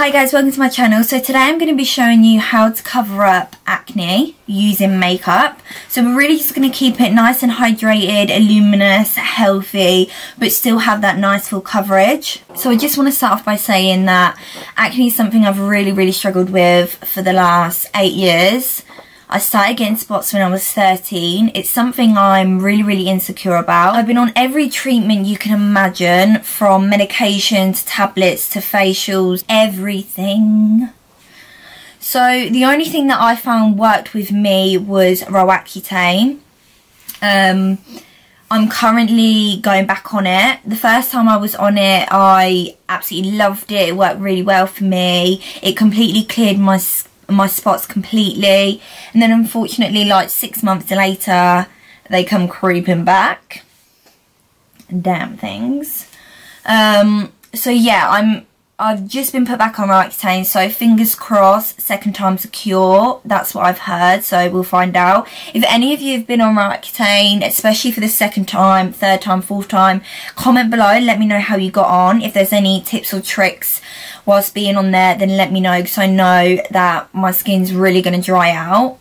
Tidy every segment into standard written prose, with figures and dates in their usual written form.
Hi guys, welcome to my channel. So today I'm going to be showing you how to cover up acne using makeup. So we're really just going to keep it nice and hydrated, luminous, healthy, but still have that nice full coverage. So I just want to start off by saying that acne is something I've really struggled with for the last 8 years. I started getting spots when I was 13. It's something I'm really insecure about. I've been on every treatment you can imagine, from medication to tablets to facials, everything. So the only thing that I found worked with me was Roaccutane. I'm currently going back on it. The first time I was on it, I absolutely loved it. It worked really well for me. It completely cleared my spots completely, and then unfortunately like 6 months later they come creeping back. Damn things. So yeah, I've just been put back on Roaccutane, so fingers crossed, second time's a cure. That's what I've heard, so we'll find out. If any of you have been on Roaccutane, especially for the second time, third time, fourth time, comment below, let me know how you got on. If there's any tips or tricks whilst being on there, then let me know, because I know that my skin's really going to dry out.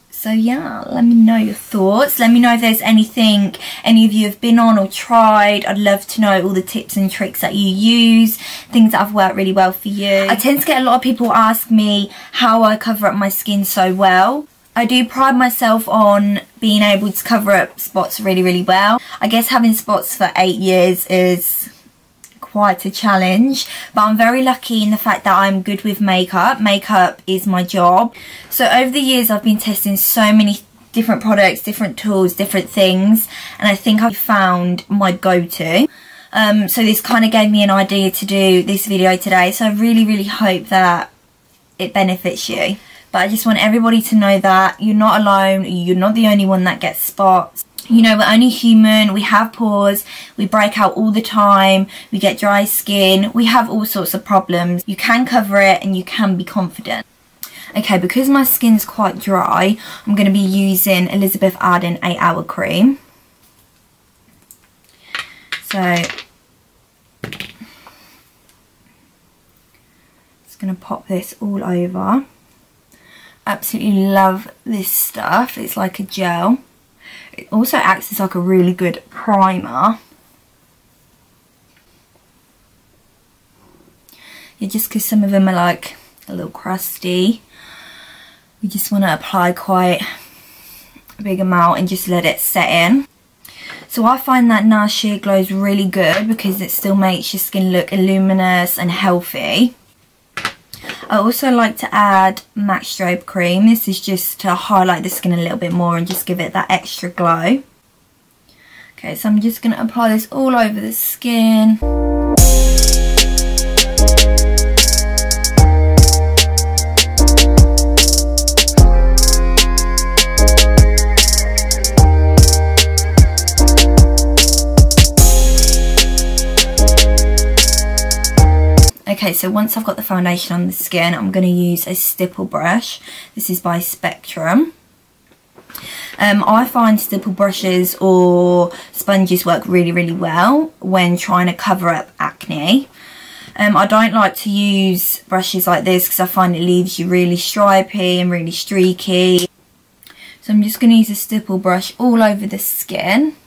So yeah, let me know your thoughts. Let me know if there's anything any of you have been on or tried. I'd love to know all the tips and tricks that you use, things that have worked really well for you. I tend to get a lot of people ask me how I cover up my skin so well. I do pride myself on being able to cover up spots really well. I guess having spots for 8 years is quite a challenge, but I'm very lucky in the fact that I'm good with makeup. Makeup is my job. So over the years I've been testing so many different products, different tools, different things, and I think I've found my go-to. So this kind of gave me an idea to do this video today, so I really hope that it benefits you. But I just want everybody to know that you're not alone, you're not the only one that gets spots. You know, we're only human, we have pores, we break out all the time, we get dry skin, we have all sorts of problems. You can cover it and you can be confident. Okay, because my skin's quite dry, I'm going to be using Elizabeth Arden 8 Hour Cream. So, just going to pop this all over. Absolutely love this stuff, it's like a gel. It also acts as like a really good primer. Yeah, just because some of them are like a little crusty, you just want to apply quite a big amount and just let it set in. So I find that Nice Sheer Glow is really good because it still makes your skin look luminous and healthy. I also like to add MAC Strobe Cream. This is just to highlight the skin a little bit more and just give it that extra glow. Okay, so I'm just going to apply this all over the skin. Okay, so once I've got the foundation on the skin, I'm going to use a stipple brush. This is by Spectrum. I find stipple brushes or sponges work really well when trying to cover up acne. I don't like to use brushes like this because I find it leaves you really stripy and really streaky. So I'm just going to use a stipple brush all over the skin.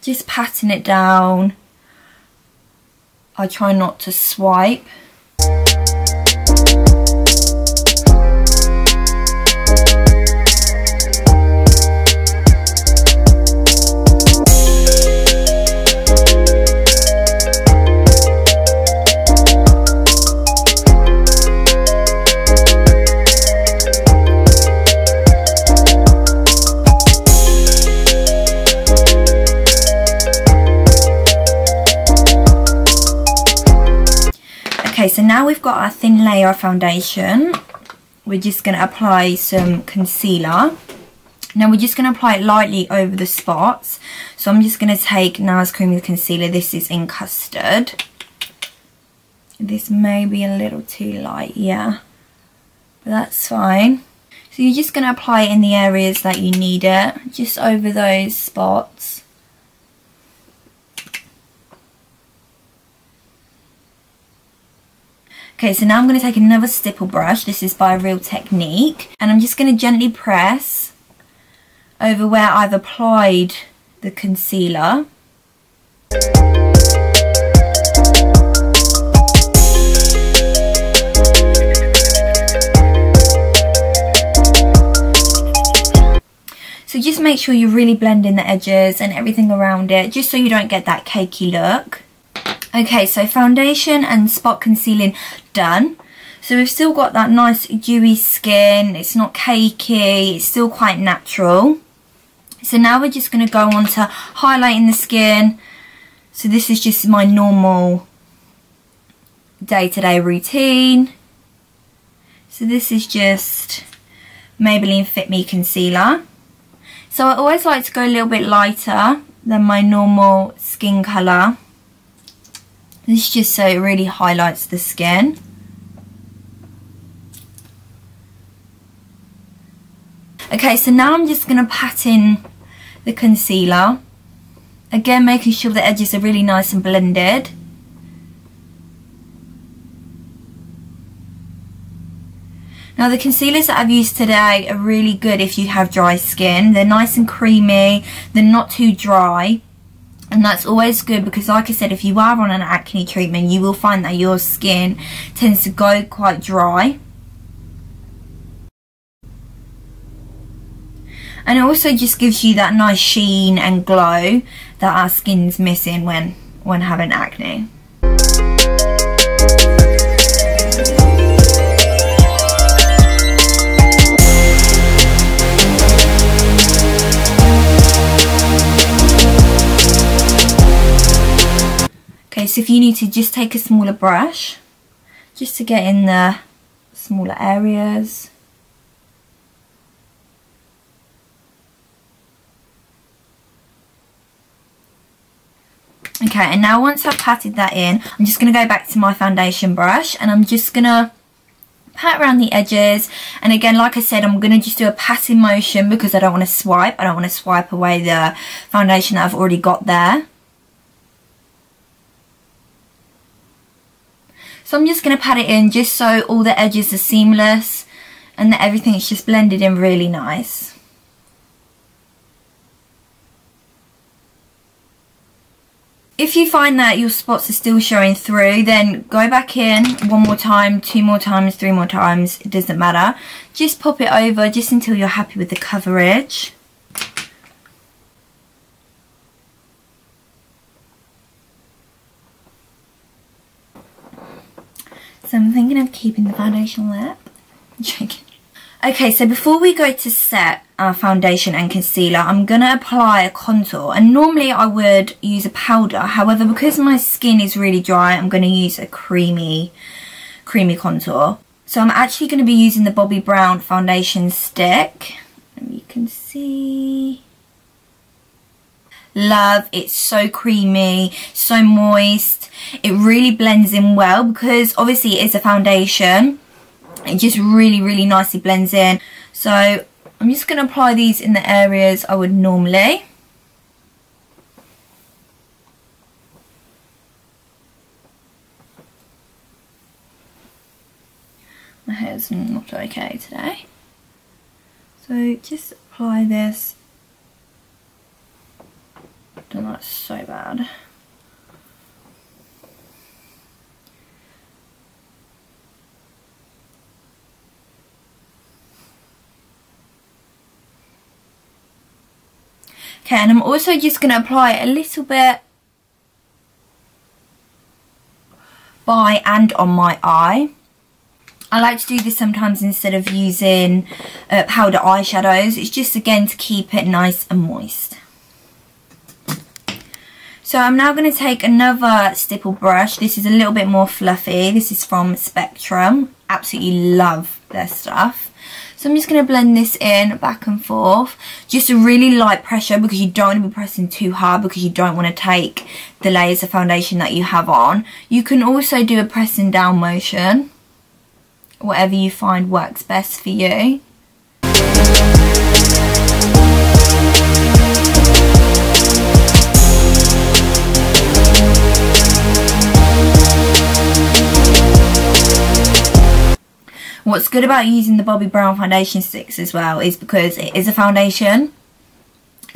Just patting it down. I try not to swipe. Okay, so now we've got our thin layer of foundation. We're just going to apply some concealer. Now we're just going to apply it lightly over the spots. So I'm just going to take NARS Creamy Concealer. This is in Custard. This may be a little too light, yeah. But that's fine. So you're just going to apply it in the areas that you need it, just over those spots. Okay, so now I'm going to take another stipple brush. This is by Real Technique. And I'm just going to gently press over where I've applied the concealer. So just make sure you really blend in the edges and everything around it, just so you don't get that cakey look. Okay, so foundation and spot concealing done. So we've still got that nice dewy skin. It's not cakey, it's still quite natural. So now we're just going to go on to highlighting the skin. So this is just my normal day-to-day routine. So this is just Maybelline Fit Me Concealer. So I always like to go a little bit lighter than my normal skin colour. This is just so it really highlights the skin. Okay, so now I'm just going to pat in the concealer. Again, making sure the edges are really nice and blended. Now the concealers that I've used today are really good if you have dry skin. They're nice and creamy, they're not too dry. And that's always good because, like I said, if you are on an acne treatment, you will find that your skin tends to go quite dry. And it also just gives you that nice sheen and glow that our skin's missing when having acne. Okay, so if you need to just take a smaller brush, just to get in the smaller areas. Okay, and now once I've patted that in, I'm just going to go back to my foundation brush and I'm just going to pat around the edges. And again, like I said, I'm going to just do a patting motion because I don't want to swipe. I don't want to swipe away the foundation that I've already got there. So I'm just going to pat it in just so all the edges are seamless and that everything's just blended in really nice. If you find that your spots are still showing through, then go back in one more time, 2 more times, 3 more times, it doesn't matter. Just pop it over just until you're happy with the coverage. So I'm thinking of keeping the foundation lip. I'm joking. Okay, so before we go to set our foundation and concealer, I'm going to apply a contour. And normally I would use a powder. However, because my skin is really dry, I'm going to use a creamy contour. So I'm actually going to be using the Bobbi Brown foundation stick. And you can see. Love, it's so creamy, so moist. It really blends in well because obviously it is a foundation. It just really nicely blends in. So I'm just going to apply these in the areas I would normally. My hair's not okay today. So just apply this. Oh, that's so bad. Okay, and I'm also just going to apply a little bit by and on my eye. I like to do this sometimes instead of using powder eyeshadows. It's just again to keep it nice and moist. So I'm now going to take another stipple brush. This is a little bit more fluffy. This is from Spectrum. Absolutely love their stuff. So I'm just going to blend this in back and forth. Just a really light pressure because you don't want to be pressing too hard because you don't want to take the layers of foundation that you have on. You can also do a pressing down motion. Whatever you find works best for you. What's good about using the Bobbi Brown foundation sticks as well is because it is a foundation,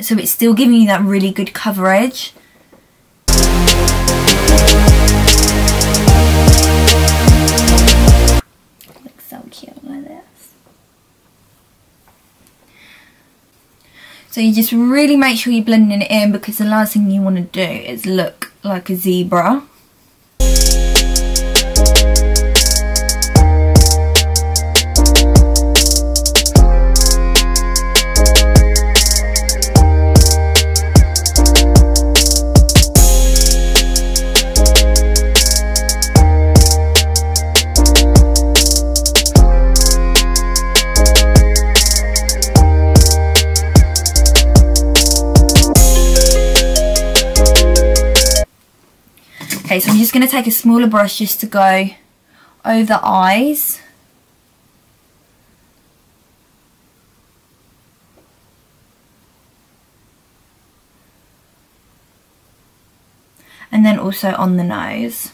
so it's still giving you that really good coverage. Looks so cute like this. So you just really make sure you're blending it in, because the last thing you want to do is look like a zebra. Okay, so I'm just going to take a smaller brush just to go over the eyes. And then also on the nose.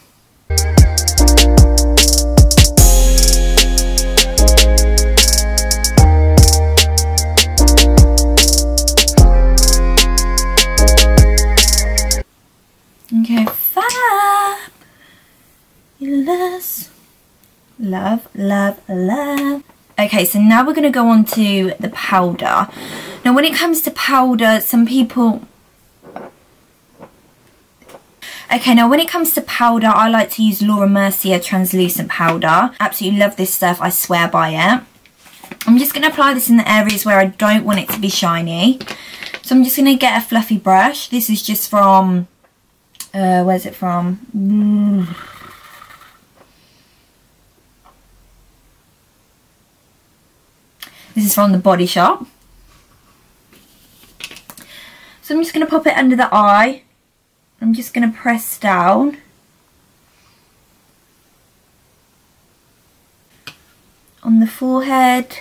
Okay, fabulous. Love, love, love. Okay, so now we're going to go on to the powder. Now when it comes to powder, some people... Okay, now when it comes to powder, I like to use Mercier translucent powder. Absolutely love this stuff, I swear by it. I'm just going to apply this in the areas where I don't want it to be shiny. So I'm just going to get a fluffy brush. This is just from... where's it from? This is from the Body Shop. So I'm just going to pop it under the eye. I'm just going to press down. On the forehead.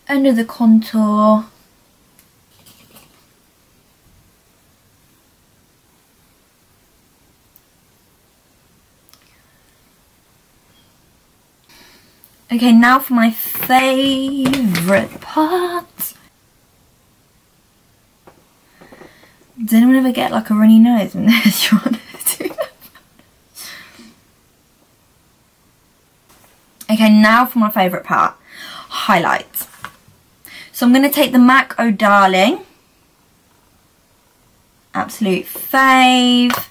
Under the contour. Okay, now for my favourite part. Does anyone ever get like a runny nose when they're trying to do that? Okay, now for my favourite part. Highlights. So I'm going to take the MAC Oh Darling. Absolute fave.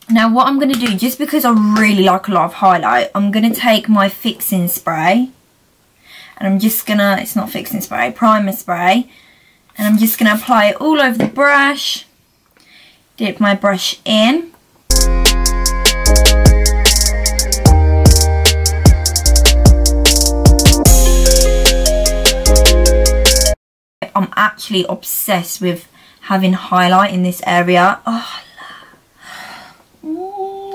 Now what I'm going to do, just because I really like a lot of highlight, I'm going to take my fixing spray. And I'm just going to, it's not fixing spray, primer spray. And I'm just going to apply it all over the brush. Dip my brush in. I'm actually obsessed with having highlight in this area. Oh,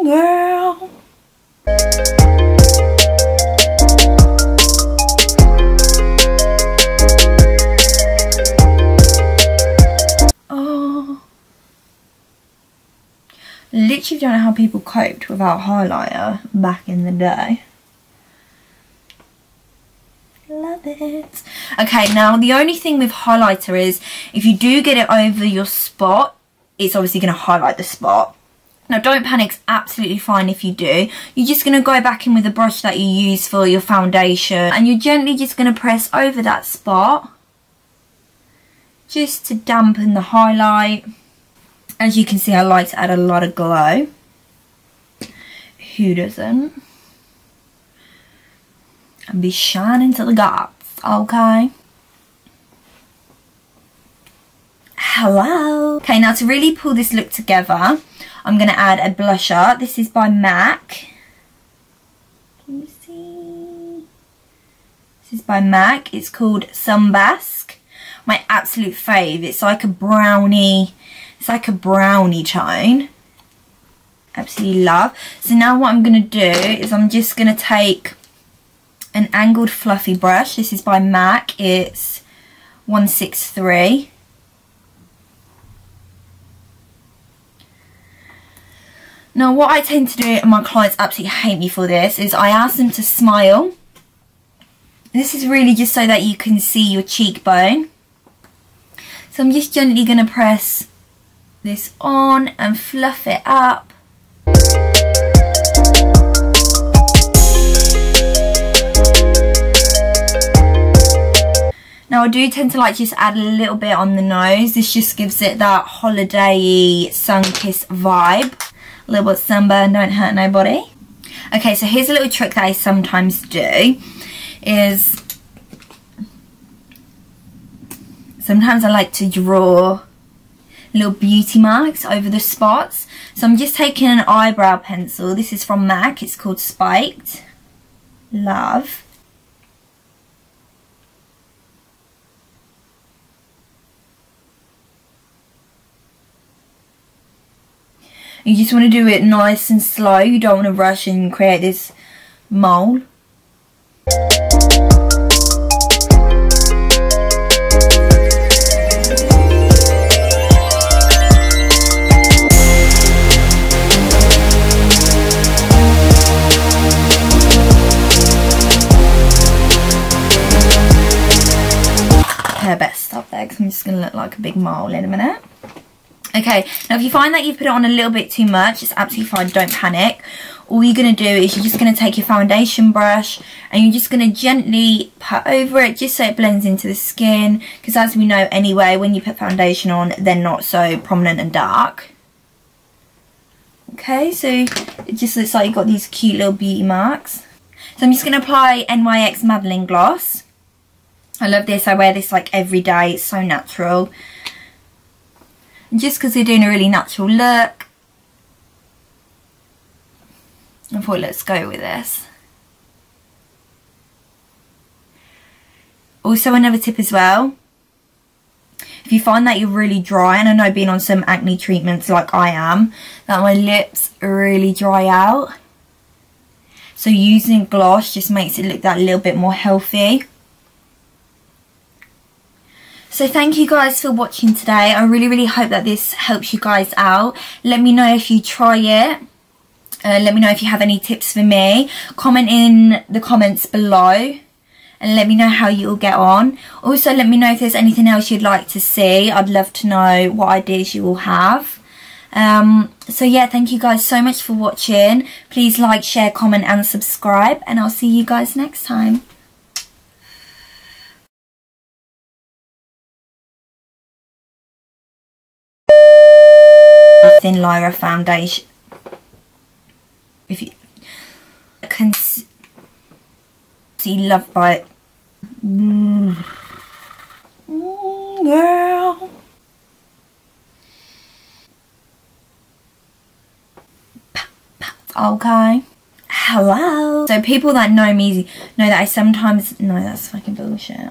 girl. Oh. Literally don't know how people coped without highlighter back in the day. Love it. Okay, now the only thing with highlighter is if you do get it over your spot, it's obviously going to highlight the spot. Now don't panic, it's absolutely fine if you do. You're just going to go back in with the brush that you use for your foundation and you're gently just going to press over that spot just to dampen the highlight. As you can see, I like to add a lot of glow. Who doesn't? And be shining to the gods, okay? Hello. Okay, now to really pull this look together, I'm going to add a blusher. This is by MAC. Can you see? This is by MAC. It's called Sunbask. My absolute fave. It's like a brownie. It's like a brownie tone. Absolutely love. So now what I'm going to do is I'm just going to take an angled fluffy brush. This is by MAC. It's 163. Now what I tend to do, and my clients absolutely hate me for this, is I ask them to smile. This is really just so that you can see your cheekbone. So I'm just gently going to press this on and fluff it up. Now I do tend to like just add a little bit on the nose. This just gives it that holiday-y sun-kissed vibe. A little bit sunburn, don't hurt nobody. Okay, so here's a little trick that I sometimes do. Is sometimes I like to draw little beauty marks over the spots. So I'm just taking an eyebrow pencil. This is from MAC. It's called Spiked Love. You just want to do it nice and slow. You don't want to rush and create this mole. Okay, I better stop there because I'm just going to look like a big mole in a minute. Okay, now if you find that you've put it on a little bit too much, it's absolutely fine, don't panic. All you're going to do is you're just going to take your foundation brush and you're just going to gently pat over it just so it blends into the skin. Because as we know anyway, when you put foundation on, they're not so prominent and dark. Okay, so it just looks like you've got these cute little beauty marks. So I'm just going to apply NYX Madeleine Gloss. I love this, I wear this like every day, it's so natural. Just because they're doing a really natural look, I thought let's go with this. Also another tip as well, if you find that you're really dry, and I know being on some acne treatments like I am, that my lips really dry out. So using gloss just makes it look that little bit more healthy. So thank you guys for watching today. I really hope that this helps you guys out. Let me know if you try it. Let me know if you have any tips for me. Comment in the comments below and let me know how you all get on. Also let me know if there's anything else you'd like to see. I'd love to know what ideas you all have. So yeah, thank you guys so much for watching. Please like, share, comment and subscribe, and I'll see you guys next time. Thin Lyra foundation. If you can see Love Bite, girl. Okay. Hello. So people that know me know that I sometimes, no, that's fucking bullshit.